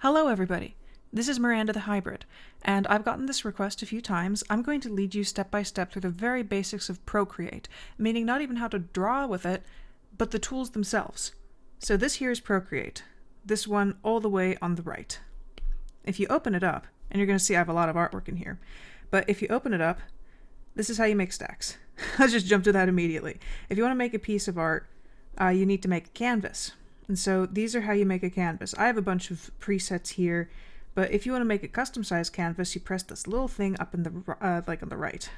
Hello everybody, this is Miranda the Hybrid, and I've gotten this request a few times. I'm going to lead you step by step through the very basics of Procreate, meaning not even how to draw with it, but the tools themselves. So this here is Procreate, this one all the way on the right. If you open it up, and you're going to see I have a lot of artwork in here, but if you open it up, this is how you make stacks. Let's just jump to that immediately. If you want to make a piece of art, you need to make a canvas. And so these are how you make a canvas. I have a bunch of presets here, but if you want to make a custom size canvas, you press this little thing up in the like on the right,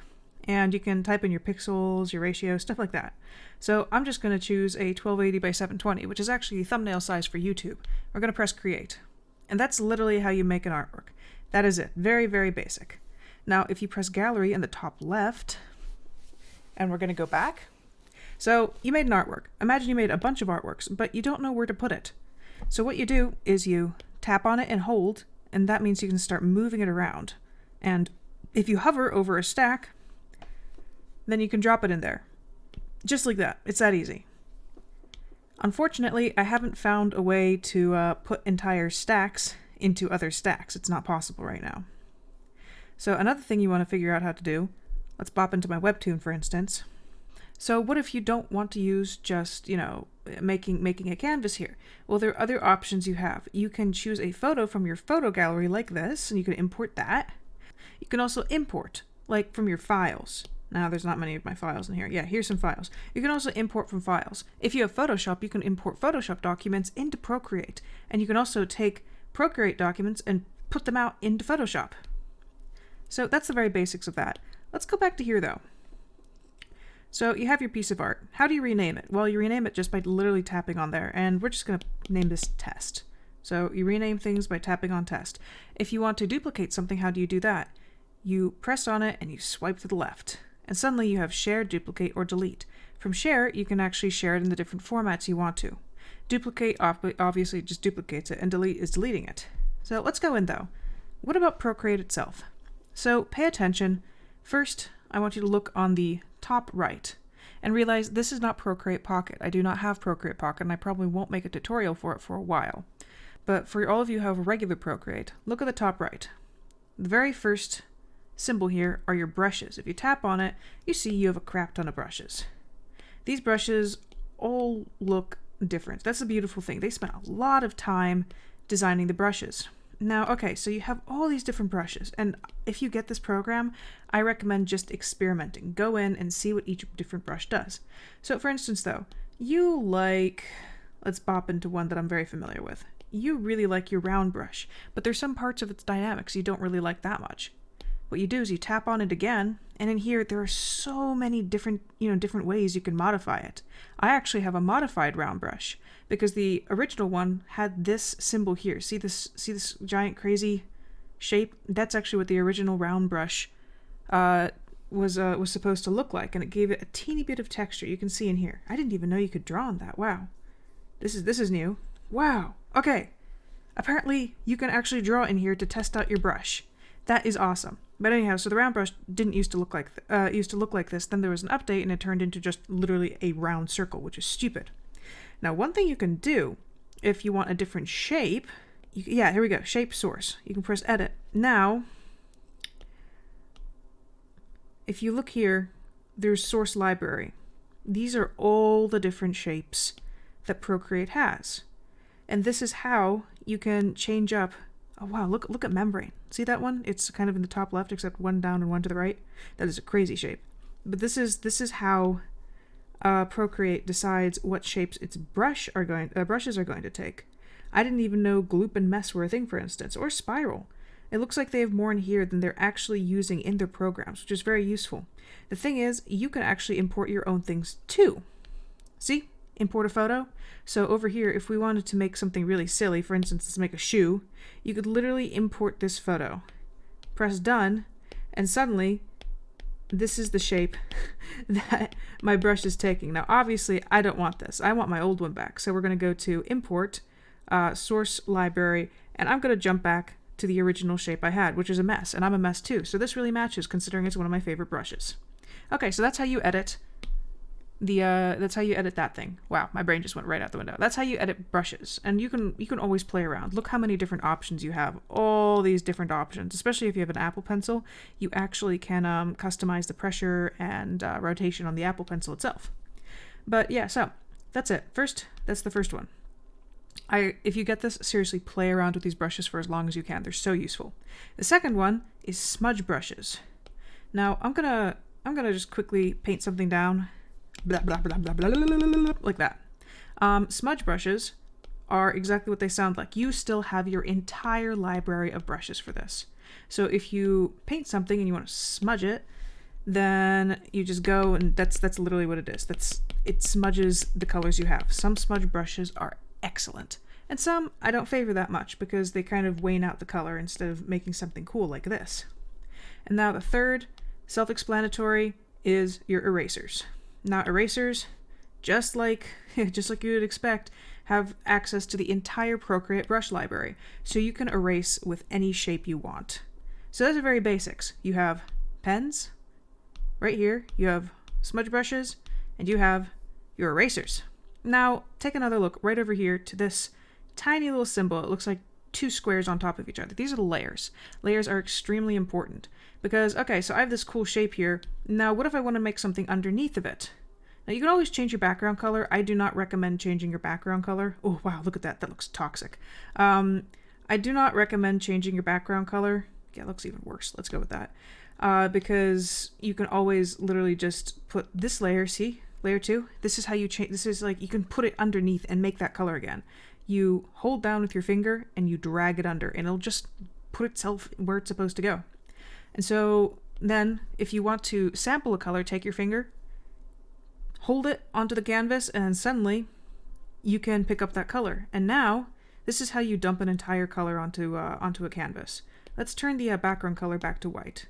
and you can type in your pixels, your ratio, stuff like that. So I'm just going to choose a 1280 by 720, which is actually thumbnail size for YouTube. We're going to press create, and that's literally how you make an artwork. That is it. Very, very basic. Now, if you press gallery in the top left, and we're going to go back. So you made an artwork. Imagine you made a bunch of artworks, but you don't know where to put it. So what you do is you tap on it and hold, and that means you can start moving it around. And if you hover over a stack, then you can drop it in there. Just like that. It's that easy. Unfortunately, I haven't found a way to put entire stacks into other stacks. It's not possible right now. So another thing you want to figure out how to do, let's bop into my webtoon for instance. So what if you don't want to use just, making a canvas here? Well, there are other options you have. You can choose a photo from your photo gallery like this, and you can import that. You can also import, like from your files. Now, there's not many of my files in here. Yeah, here's some files. You can also import from files. If you have Photoshop, you can import Photoshop documents into Procreate. And you can also take Procreate documents and put them out into Photoshop. So that's the very basics of that. Let's go back to here, though. So you have your piece of art. How do you rename it? Well, you rename it just by literally tapping on there, and we're just going to name this test. So you rename things by tapping on test. If you want to duplicate something, how do you do that? You press on it and you swipe to the left, and suddenly you have share, duplicate, or delete. From share, you can actually share it in the different formats you want to. Duplicate obviously just duplicates it, and delete is deleting it. So let's go in though. What about Procreate itself? So pay attention. First, I want you to look on the top right and realize this is not Procreate Pocket. I do not have Procreate Pocket, and I probably won't make a tutorial for it for a while. But for all of you who have a regular Procreate, look at the top right. The very first symbol here are your brushes. If you tap on it, you see you have a crap ton of brushes. These brushes all look different. That's the beautiful thing. They spent a lot of time designing the brushes. Now, okay, so you have all these different brushes, and if you get this program, I recommend just experimenting. Go in and see what each different brush does. So for instance though, you like, let's bop into one that I'm very familiar with. You really like your round brush, but there's some parts of its dynamics you don't really like that much. What you do is you tap on it again, and in here there are so many different ways you can modify it. I actually have a modified round brush because the original one had this symbol here. See this giant crazy shape? That's actually what the original round brush was supposed to look like, and it gave it a teeny bit of texture. You can see in here. I didn't even know you could draw on that. Wow, this is new. Wow. Okay, apparently you can actually draw in here to test out your brush. That is awesome. But anyhow, so the round brush didn't used to look like this. Then there was an update, and it turned into just literally a round circle, which is stupid. Now, one thing you can do if you want a different shape, here we go, shape source. You can press edit. Now, if you look here, there's source library. These are all the different shapes that Procreate has. And this is how you can change up. Oh wow, look at membrane. See that one? It's kind of in the top left, except one down and one to the right. That is a crazy shape. But this is how Procreate decides what shapes its brushes are going to take. I didn't even know gloop and mesh were a thing, for instance, or spiral. It looks like they have more in here than they're actually using in their programs, which is very useful. The thing is, you can actually import your own things too. See? Import a photo. So over here, if we wanted to make something really silly, for instance, let's make a shoe, you could literally import this photo. Press done, and suddenly this is the shape that my brush is taking. Now, obviously, I don't want this. I want my old one back. So we're going to go to import, source library, and I'm going to jump back to the original shape I had, which is a mess, and I'm a mess too. So this really matches considering it's one of my favorite brushes. Okay, so that's how you edit that's how you edit that thing. Wow, my brain just went right out the window. That's how you edit brushes, and you can always play around. Look how many different options you have. All these different options, especially if you have an Apple Pencil, you actually can customize the pressure and rotation on the Apple Pencil itself. But yeah, so that's it. That's the first one. If you get this, seriously play around with these brushes for as long as you can. They're so useful. The second one is smudge brushes. Now I'm gonna just quickly paint something down. Blah, blah, blah, blah, blah, blah, blah, blah, like that. Smudge brushes are exactly what they sound like. You still have your entire library of brushes for this. So if you paint something and you want to smudge it, then you just go and that's literally what it is. It smudges the colors you have. Some smudge brushes are excellent, and some I don't favor that much because they kind of wane out the color instead of making something cool like this. And now the third, self-explanatory, is your erasers. Now erasers, just like you would expect, have access to the entire Procreate brush library, so you can erase with any shape you want. So those are very basics. You have pens, right here, you have smudge brushes, and you have your erasers. Now take another look right over here to this tiny little symbol. It looks like two squares on top of each other. These are the layers. Layers are extremely important because, okay, so I have this cool shape here. Now, what if I want to make something underneath of it? Now, you can always change your background color. I do not recommend changing your background color. Oh, wow, look at that. That looks toxic. I do not recommend changing your background color. Yeah, it looks even worse. Let's go with that. Because you can always literally just put this layer, see? Layer 2. This is how you change. This is like, you can put it underneath and make that color again. You hold down with your finger and you drag it under and it'll just put itself where it's supposed to go. And so then if you want to sample a color, take your finger, hold it onto the canvas, and suddenly you can pick up that color. And now this is how you dump an entire color onto a canvas. Let's turn the background color back to white.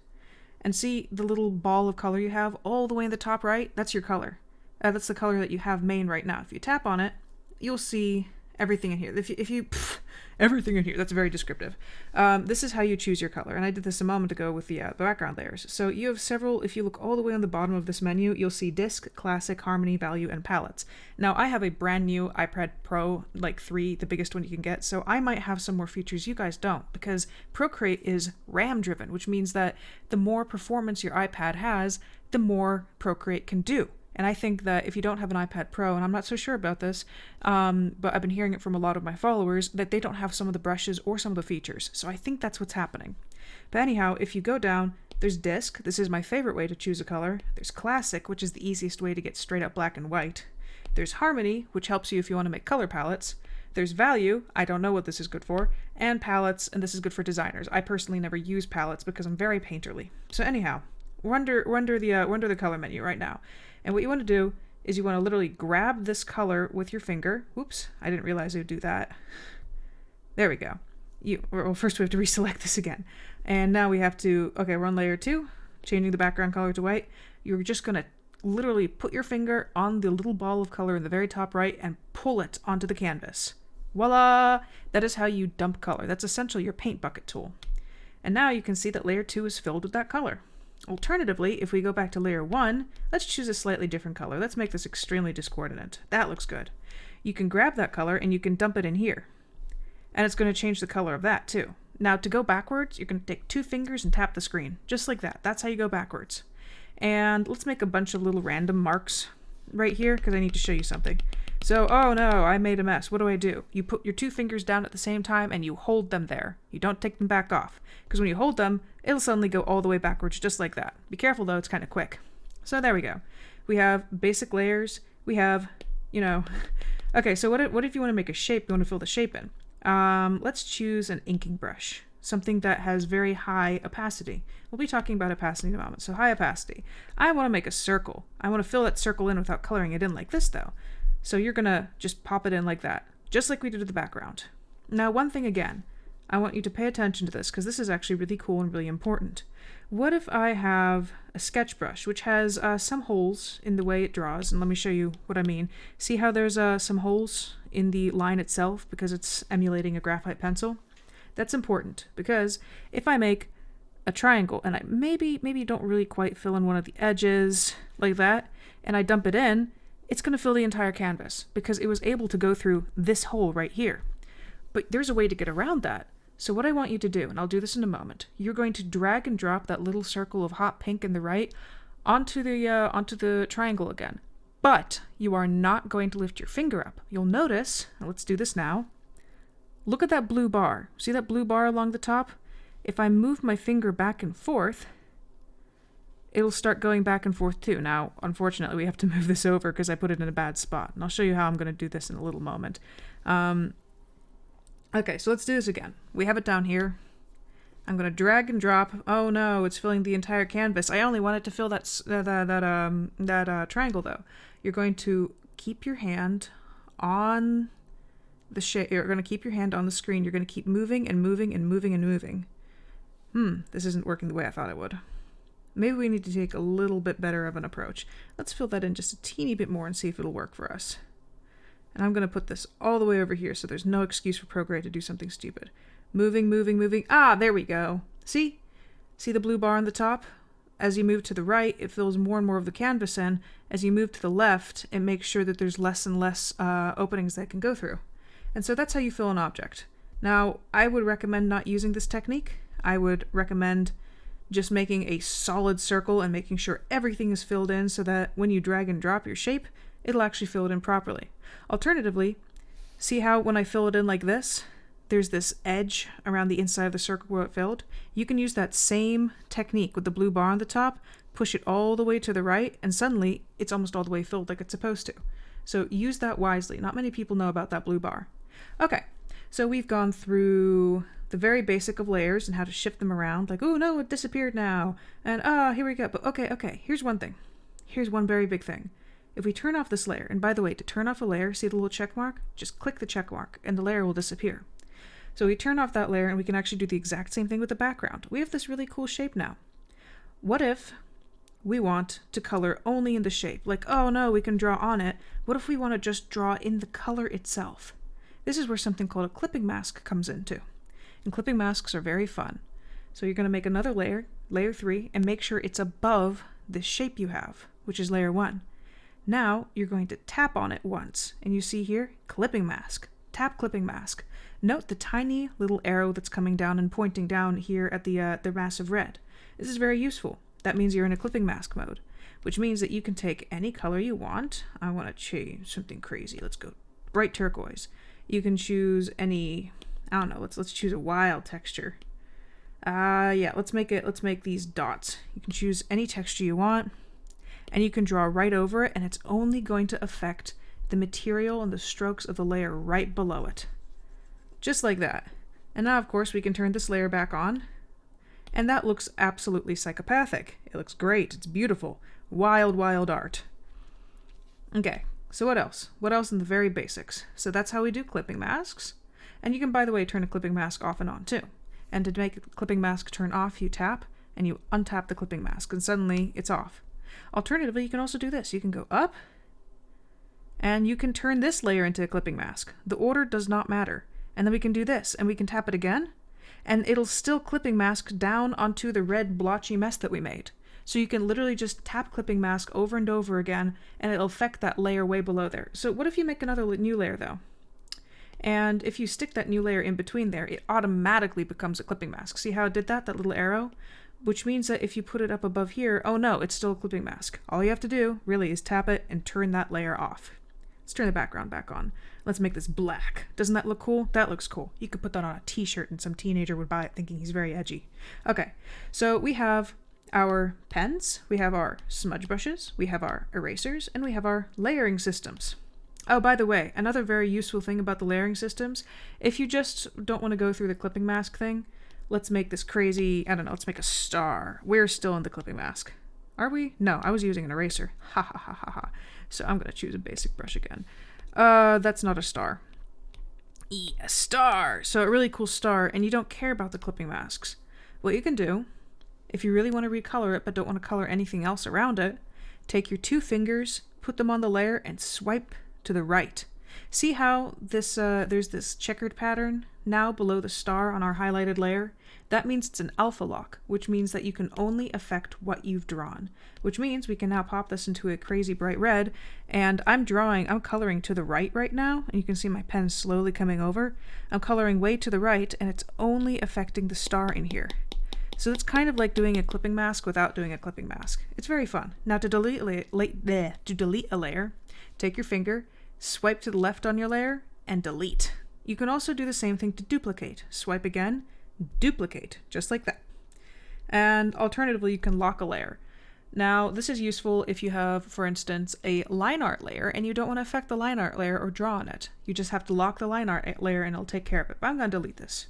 And see the little ball of color you have all the way in the top right? That's your color. That's the color that you have main right now. If you tap on it, you'll see everything in here. Everything in here, that's very descriptive. This is how you choose your color, and I did this a moment ago with the background layers. So you have several, if you look all the way on the bottom of this menu, you'll see Disc, Classic, Harmony, Value, and Palettes. Now I have a brand new iPad Pro, like 3, the biggest one you can get, so I might have some more features you guys don't, because Procreate is RAM driven, which means that the more performance your iPad has, the more Procreate can do. And I think that if you don't have an iPad Pro, and I'm not so sure about this, but I've been hearing it from a lot of my followers, that they don't have some of the brushes or some of the features. So I think that's what's happening. But anyhow, if you go down, there's Disc. This is my favorite way to choose a color. There's Classic, which is the easiest way to get straight up black and white. There's Harmony, which helps you if you want to make color palettes. There's Value, I don't know what this is good for, and Palettes, and this is good for designers. I personally never use palettes because I'm very painterly. So anyhow, we're under the color menu right now. And what you want to do is you want to literally grab this color with your finger. Oops, I didn't realize it would do that. There we go. Well, first we have to reselect this again. And now we have to, okay, we're on layer 2, changing the background color to white. You're just going to literally put your finger on the little ball of color in the very top right and pull it onto the canvas. Voila! That is how you dump color. That's essentially your paint bucket tool. And now you can see that layer 2 is filled with that color. Alternatively, if we go back to layer 1, let's choose a slightly different color. Let's make this extremely discoordinate. That looks good. You can grab that color and you can dump it in here. And it's going to change the color of that too. Now to go backwards, you're going to take 2 fingers and tap the screen. Just like that. That's how you go backwards. And let's make a bunch of little random marks right here because I need to show you something. So, oh no, I made a mess. What do? You put your 2 fingers down at the same time and you hold them there. You don't take them back off. Because when you hold them, it'll suddenly go all the way backwards just like that. Be careful though, it's kind of quick. So there we go. We have basic layers. We have, okay, so what if you want to make a shape, you want to fill the shape in? Let's choose an inking brush. Something that has very high opacity. We'll be talking about opacity in a moment. So high opacity. I want to make a circle. I want to fill that circle in without coloring it in like this though. So you're going to just pop it in like that, just like we did with the background. Now, one thing again, I want you to pay attention to this because this is actually really cool and really important. What if I have a sketch brush which has some holes in the way it draws? And let me show you what I mean. See how there's some holes in the line itself because it's emulating a graphite pencil? That's important because if I make a triangle and I maybe don't really quite fill in one of the edges like that and I dump it in, it's going to fill the entire canvas because it was able to go through this hole right here. But there's a way to get around that. So what I want you to do, and I'll do this in a moment, you're going to drag and drop that little circle of hot pink in the right onto the triangle again. But you are not going to lift your finger up. You'll notice, and let's do this now, look at that blue bar. See that blue bar along the top? If I move my finger back and forth, it'll start going back and forth too. Now, unfortunately, we have to move this over because I put it in a bad spot. And I'll show you how I'm going to do this in a little moment. Okay, so let's do this again. We have it down here. I'm going to drag and drop. Oh no, it's filling the entire canvas. I only want it to fill that triangle though. You're going to keep your hand on the shape. You're going to keep your hand on the screen. You're going to keep moving and moving and moving and moving. This isn't working the way I thought it would. Maybe we need to take a little bit better of an approach. Let's fill that in just a teeny bit more and see if it'll work for us. And I'm going to put this all the way over here so there's no excuse for Procreate to do something stupid. Moving, moving, moving. Ah, there we go. See? See the blue bar on the top? As you move to the right, it fills more and more of the canvas in. As you move to the left, it makes sure that there's less and less openings that can go through. And so that's how you fill an object. Now, I would recommend not using this technique. I would recommend just making a solid circle and making sure everything is filled in so that when you drag and drop your shape, it'll actually fill it in properly. Alternatively, see how when I fill it in like this, there's this edge around the inside of the circle where it filled? You can use that same technique with the blue bar on the top, push it all the way to the right, and suddenly it's almost all the way filled like it's supposed to. So use that wisely. Not many people know about that blue bar. Okay, so we've gone through the very basic of layers and how to shift them around, like, oh no, it disappeared now, and here we go. But okay, here's one thing. Here's one very big thing. If we turn off this layer, and by the way, to turn off a layer, see the little check mark? Just click the check mark, and the layer will disappear. So we turn off that layer, and we can actually do the exact same thing with the background. We have this really cool shape now. What if we want to color only in the shape? Like, oh no, we can draw on it. What if we want to just draw in the color itself? This is where something called a clipping mask comes into. And clipping masks are very fun. So you're going to make another layer, layer 3, and make sure it's above this shape you have, which is layer 1. Now you're going to tap on it once, and you see here, clipping mask. Tap clipping mask. Note the tiny little arrow that's coming down and pointing down here at the massive red. This is very useful. That means you're in a clipping mask mode, which means that you can take any color you want. I want to change something crazy. Let's go bright turquoise. You can choose any, I don't know, let's choose a wild texture. Yeah, let's make these dots. You can choose any texture you want, and you can draw right over it, and it's only going to affect the material and the strokes of the layer right below it. Just like that. And now, of course, we can turn this layer back on, and that looks absolutely psychopathic. It looks great. It's beautiful. Wild, wild art. Okay, so what else? What else in the very basics? So that's how we do clipping masks. And you can, by the way, turn a clipping mask off and on too. And to make a clipping mask turn off, you tap and you untap the clipping mask, and suddenly it's off. Alternatively, you can also do this. You can go up, and you can turn this layer into a clipping mask. The order does not matter. And then we can do this, and we can tap it again, and it'll still clipping mask down onto the red blotchy mess that we made. So you can literally just tap clipping mask over and over again, and it'll affect that layer way below there. So what if you make another new layer though? And if you stick that new layer in between there, it automatically becomes a clipping mask. See how it did that little arrow? Which means that if you put it up above here, oh no, it's still a clipping mask. All you have to do really is tap it and turn that layer off. Let's turn the background back on. Let's make this black. Doesn't that look cool? That looks cool. You could put that on a t-shirt and some teenager would buy it thinking he's very edgy. Okay, so we have our pens, we have our smudge brushes, we have our erasers, and we have our layering systems. Oh, by the way, another very useful thing about the layering systems, if you just don't want to go through the clipping mask thing, let's make this crazy, I don't know, let's make a star. We're still in the clipping mask. Are we? No, I was using an eraser. Ha ha ha ha ha. So I'm going to choose a basic brush again. That's not a star. A star! So a really cool star, and you don't care about the clipping masks. What you can do, if you really want to recolor it but don't want to color anything else around it, take your 2 fingers, put them on the layer, and swipe to the right. See how this there's this checkered pattern now below the star on our highlighted layer? That means it's an alpha lock, which means that you can only affect what you've drawn, which means we can now pop this into a crazy bright red, and I'm coloring to the right now, and you can see my pen slowly coming over. I'm coloring way to the right, and it's only affecting the star in here. So it's kind of like doing a clipping mask without doing a clipping mask. It's very fun. Now to delete a layer, take your finger, swipe to the left on your layer, and delete. You can also do the same thing to duplicate. Swipe again, duplicate, just like that. And alternatively, you can lock a layer. Now, this is useful if you have, for instance, a line art layer and you don't want to affect the line art layer or draw on it. You just have to lock the line art layer and it'll take care of it. But I'm going to delete this.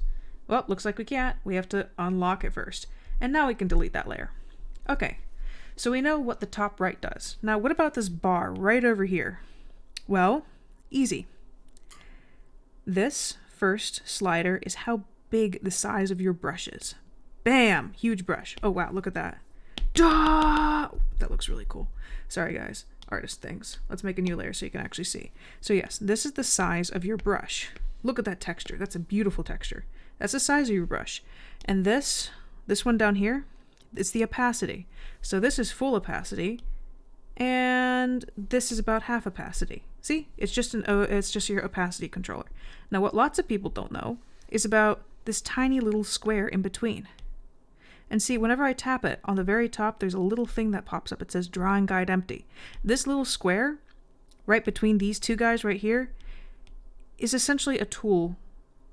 Well, looks like we can't. We have to unlock it first. And now we can delete that layer. Okay, so we know what the top right does. Now, what about this bar right over here? Well, easy. This first slider is how big the size of your brush is. Bam! Huge brush. Oh, wow, look at that. Duh! That looks really cool. Sorry, guys. Artist things. Let's make a new layer so you can actually see. So yes, this is the size of your brush. Look at that texture. That's a beautiful texture. That's the size of your brush. And this one down here, it's the opacity. So this is full opacity, and this is about half opacity. See? It's just your opacity controller. Now, what lots of people don't know is about this tiny little square in between. And see, whenever I tap it, on the very top, there's a little thing that pops up. It says Drawing Guide Empty. This little square, right between these two guys right here, is essentially a tool,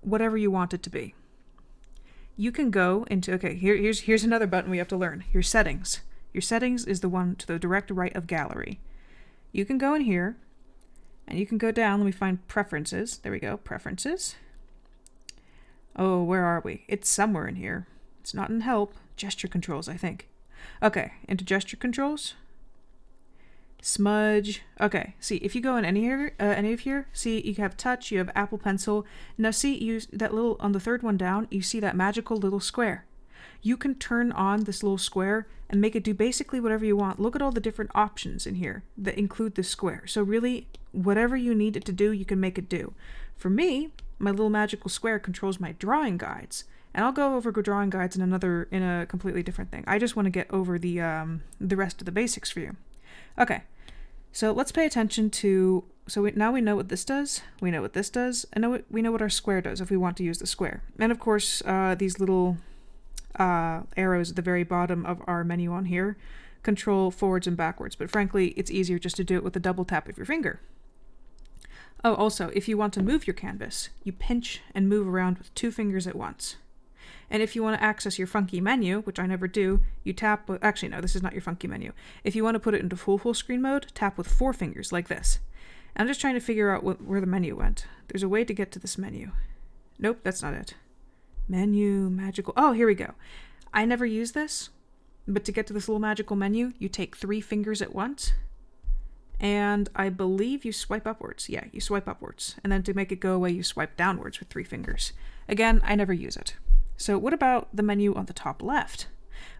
whatever you want it to be. You can go into, okay, here's another button we have to learn. Your settings. Your settings is the one to the direct right of gallery. You can go in here, and you can go down. Let me find preferences. There we go, preferences. Oh, where are we? It's somewhere in here. It's not in help. Gesture controls, I think. Okay, into gesture controls. Smudge. Okay, see, if you go in any of here, see, you have touch, you have Apple Pencil. Now see, that little, on the third one down, you see that magical little square. You can turn on this little square and make it do basically whatever you want. Look at all the different options in here that include this square. So really, whatever you need it to do, you can make it do. For me, my little magical square controls my drawing guides. And I'll go over drawing guides in a completely different thing. I just want to get over the rest of the basics for you. Okay, so let's pay attention to, now we know what this does, we know what this does, and we know what our square does if we want to use the square. And of course, these little arrows at the very bottom of our menu on here control forwards and backwards, but frankly, it's easier just to do it with a double tap of your finger. Oh, also, if you want to move your canvas, you pinch and move around with 2 fingers at once. And if you want to access your funky menu, which I never do, you tap with, actually no, this is not your funky menu. If you want to put it into full screen mode, tap with 4 fingers like this. I'm just trying to figure out where the menu went. There's a way to get to this menu. Nope, that's not it. Menu, magical, oh, here we go. I never use this, but to get to this little magical menu, you take 3 fingers at once, and I believe you swipe upwards. Yeah, you swipe upwards. And then to make it go away, you swipe downwards with 3 fingers. Again, I never use it. So what about the menu on the top left?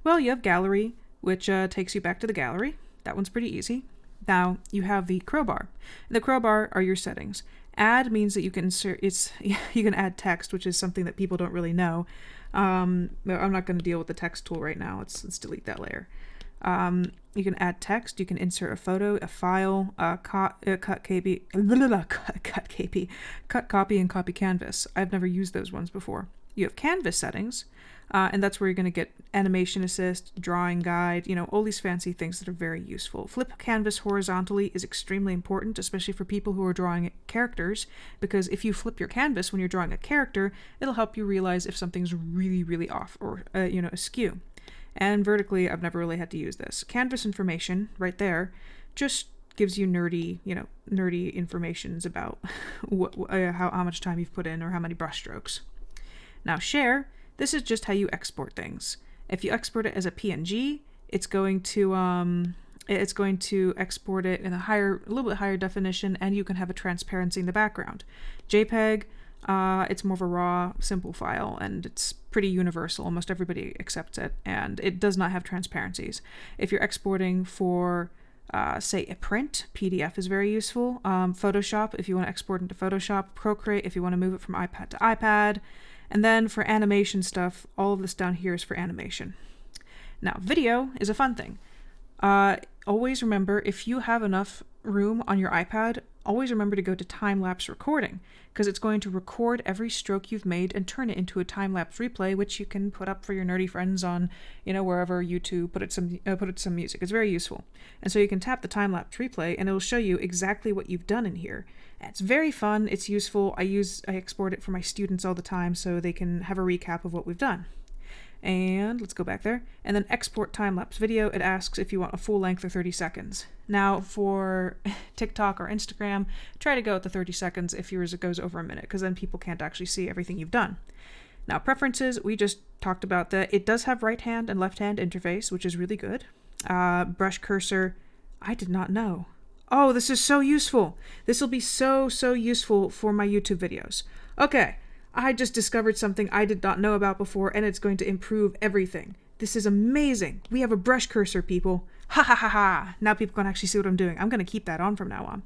Well, you have gallery, which takes you back to the gallery. That one's pretty easy. Now you have the crowbar. The crowbar are your settings. Add means that you can insert, you can add text, which is something that people don't really know. I'm not going to deal with the text tool right now. Let's delete that layer. You can add text, you can insert a photo, a file, cut copy, and copy canvas. I've never used those ones before. You have canvas settings, and that's where you're going to get animation assist, drawing guide, all these fancy things that are very useful. Flip canvas horizontally is extremely important, especially for people who are drawing characters, because if you flip your canvas when you're drawing a character, it'll help you realize if something's really, really off or, askew. And vertically, I've never really had to use this. Canvas information, right there, just gives you nerdy informations about how much time you've put in or how many brush strokes. Now share, this is just how you export things. If you export it as a PNG, it's going to export it in a little bit higher definition, and you can have a transparency in the background. JPEG, it's more of a raw, simple file, and it's pretty universal. Almost everybody accepts it, and it does not have transparencies. If you're exporting for say a print. PDF is very useful. Photoshop if you want to export into Photoshop. Procreate if you want to move it from iPad to iPad. And then for animation stuff, all of this down here is for animation. Now, video is a fun thing. Always remember, if you have enough room on your iPad, always remember to go to time-lapse recording, because it's going to record every stroke you've made and turn it into a time-lapse replay, which you can put up for your nerdy friends on, wherever, YouTube, put it some music. It's very useful. And so you can tap the time-lapse replay, and it'll show you exactly what you've done in here. And it's very fun. It's useful. I export it for my students all the time so they can have a recap of what we've done. And let's go back there. And then export time-lapse video. It asks if you want a full length or 30 seconds. Now for TikTok or Instagram, try to go with the 30 seconds if yours goes over a minute, because then people can't actually see everything you've done. Now preferences, we just talked about that. It does have right hand and left hand interface, which is really good. Brush cursor, I did not know. Oh, this is so useful. This will be so useful for my YouTube videos. Okay. I just discovered something I did not know about before, and it's going to improve everything. This is amazing. We have a brush cursor, people. Ha ha ha ha. Now people can actually see what I'm doing. I'm going to keep that on from now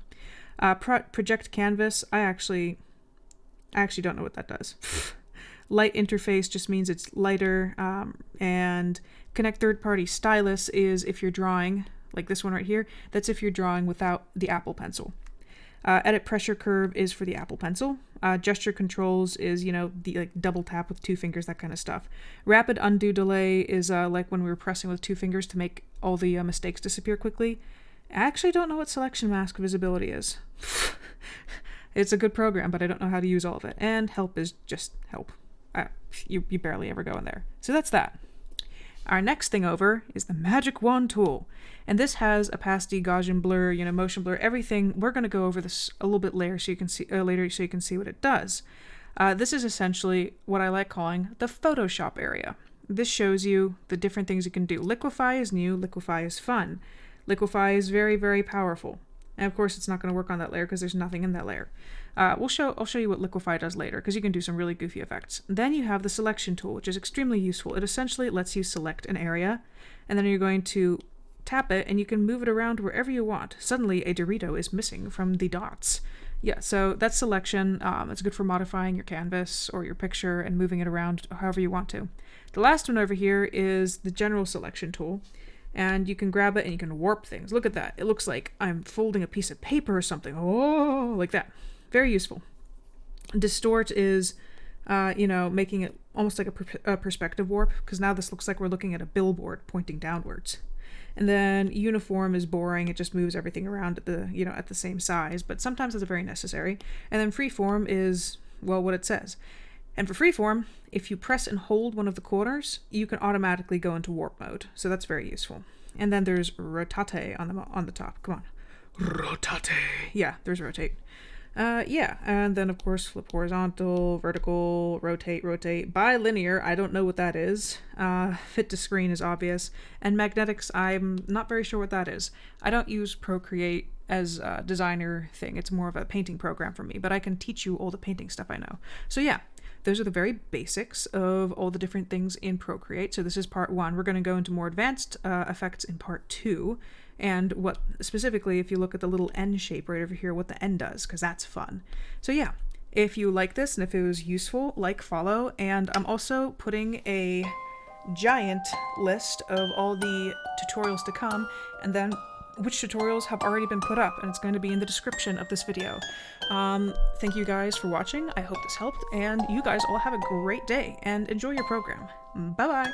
on. Project canvas. I actually don't know what that does. Light interface just means it's lighter. And connect third-party stylus is if you're drawing, like this one right here. That's if you're drawing without the Apple Pencil. Edit pressure curve is for the Apple Pencil. Gesture controls is, the double tap with 2 fingers, that kind of stuff. Rapid undo delay is like when we were pressing with 2 fingers to make all the mistakes disappear quickly. I actually don't know what selection mask visibility is. It's a good program, but I don't know how to use all of it. And help is just help. You barely ever go in there. So that's that. Our next thing over is the Magic Wand tool. And this has opacity, Gaussian blur, motion blur, everything. We're going to go over this a little bit later so you can see what it does. This is essentially what I like calling the Photoshop area. This shows you the different things you can do. Liquify is new, liquify is fun. Liquify is very, very powerful. And of course it's not going to work on that layer because there's nothing in that layer. I'll show you what liquify does later, because you can do some really goofy effects. Then you have the selection tool, which is extremely useful. It essentially lets you select an area, and then you're going to tap it, and you can move it around wherever you want. Suddenly a Dorito is missing from the dots. Yeah, so that's selection. It's good for modifying your canvas or your picture and moving it around however you want to. The last one over here is the general selection tool. And you can grab it and you can warp things. Look at that. It looks like I'm folding a piece of paper or something. Oh, like that. Very useful. Distort is, making it almost like a perspective warp, because now this looks like we're looking at a billboard pointing downwards. And then uniform is boring. It just moves everything around at the same size, but sometimes it's very necessary. And then freeform is, well, what it says. And for freeform, if you press and hold one of the corners, you can automatically go into warp mode. So that's very useful. And then there's rotate on the top. Come on. Rotate. Yeah, there's rotate. And then of course flip horizontal, vertical, rotate, bilinear, I don't know what that is. Fit to screen is obvious. And magnetics, I'm not very sure what that is. I don't use Procreate as a designer thing. It's more of a painting program for me, but I can teach you all the painting stuff I know. So yeah, those are the very basics of all the different things in Procreate. So this is part 1. We're going to go into more advanced effects in part 2. And what specifically, if you look at the little N shape right over here, what the N does, because that's fun. So yeah, if you like this and if it was useful, like, follow. And I'm also putting a giant list of all the tutorials to come, and then which tutorials have already been put up, and it's going to be in the description of this video. Thank you guys for watching. I hope this helped, and you guys all have a great day and enjoy your program. Bye-bye.